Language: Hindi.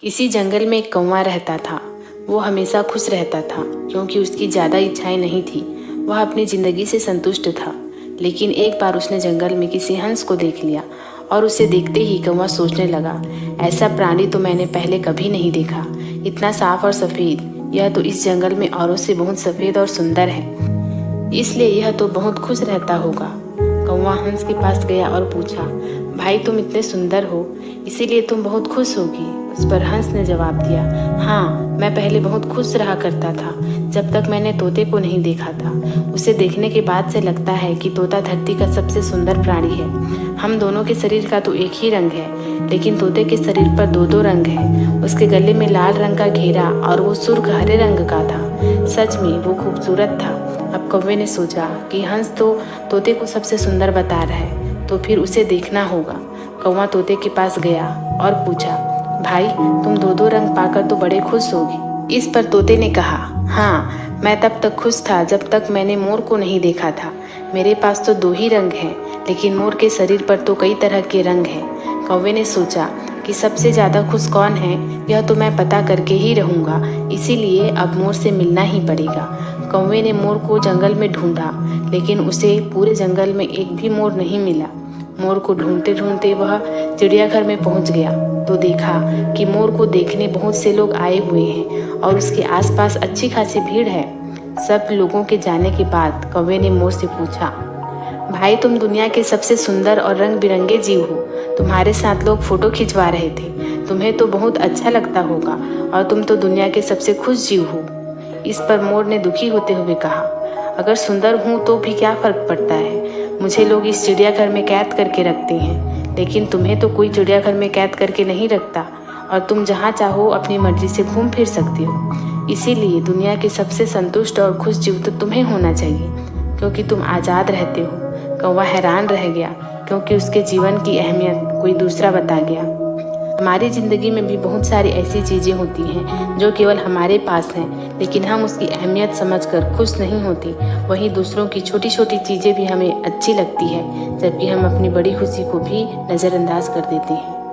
किसी जंगल में एक कौवा रहता था। वो हमेशा खुश रहता था क्योंकि उसकी ज़्यादा इच्छाएं नहीं थी। वह अपनी ज़िंदगी से संतुष्ट था। लेकिन एक बार उसने जंगल में किसी हंस को देख लिया और उसे देखते ही कौवा सोचने लगा, ऐसा प्राणी तो मैंने पहले कभी नहीं देखा। इतना साफ और सफ़ेद, यह तो इस जंगल में औरों से बहुत सफ़ेद और सुंदर है, इसलिए यह तो बहुत खुश रहता होगा। कौवा हंस के पास गया और पूछा, भाई तुम इतने सुंदर हो, इसीलिए तुम बहुत खुश होगी। उस पर हंस ने जवाब दिया, हाँ, मैं पहले बहुत खुश रहा करता था जब तक मैंने तोते को नहीं देखा था। उसे देखने के बाद से लगता है कि तोता धरती का सबसे सुंदर प्राणी है। हम दोनों के शरीर का तो एक ही रंग है, लेकिन तोते के शरीर पर दो दो रंग है। उसके गले में लाल रंग का घेरा और वो सुर्ख हरे रंग का था। सच में वो खूबसूरत था। अब कौवे ने सोचा कि हंस तो तोते को सबसे सुंदर बता रहा है, तो फिर उसे देखना होगा। कौवा तोते के पास गया और पूछा, भाई तुम दो दो रंग पाकर तो बड़े खुश होगी। इस पर तोते ने कहा, हाँ, मैं तब तक खुश था जब तक मैंने मोर को नहीं देखा था। मेरे पास तो दो ही रंग हैं, लेकिन मोर के शरीर पर तो कई तरह के रंग हैं। कौवे ने सोचा कि सबसे ज़्यादा खुश कौन है, यह तो मैं पता करके ही रहूँगा, इसीलिए अब मोर से मिलना ही पड़ेगा। कौवे ने मोर को जंगल में ढूंढा, लेकिन उसे पूरे जंगल में एक भी मोर नहीं मिला। मोर को ढूंढते ढूंढते वह चिड़ियाघर में पहुंच गया तो देखा कि मोर को देखने बहुत से लोग आए हुए हैं और उसके आसपास अच्छी खासी भीड़ है। सब लोगों के जाने के बाद कौवे ने मोर से पूछा, भाई तुम दुनिया के सबसे सुंदर और रंग बिरंगे जीव हो, तुम्हारे साथ लोग फोटो खिंचवा रहे थे, तुम्हें तो बहुत अच्छा लगता होगा और तुम तो दुनिया के सबसे खुश जीव हो। इस पर मोर ने दुखी होते हुए कहा, अगर सुंदर हूँ तो भी क्या फर्क पड़ता है, मुझे लोग इस चिड़ियाघर में कैद करके रखते हैं, लेकिन तुम्हें तो कोई चिड़ियाघर में कैद करके नहीं रखता और तुम जहाँ चाहो अपनी मर्जी से घूम फिर सकते हो। इसीलिए दुनिया के सबसे संतुष्ट और खुश जीव तो तुम्हें होना चाहिए, क्योंकि तुम आज़ाद रहते हो। कौवा हैरान रह गया क्योंकि उसके जीवन की अहमियत कोई दूसरा बता गया। हमारी ज़िंदगी में भी बहुत सारी ऐसी चीज़ें होती हैं जो केवल हमारे पास हैं, लेकिन हम उसकी अहमियत समझकर खुश नहीं होते। वहीं दूसरों की छोटी छोटी चीज़ें भी हमें अच्छी लगती है, जबकि हम अपनी बड़ी खुशी को भी नज़रअंदाज कर देते हैं।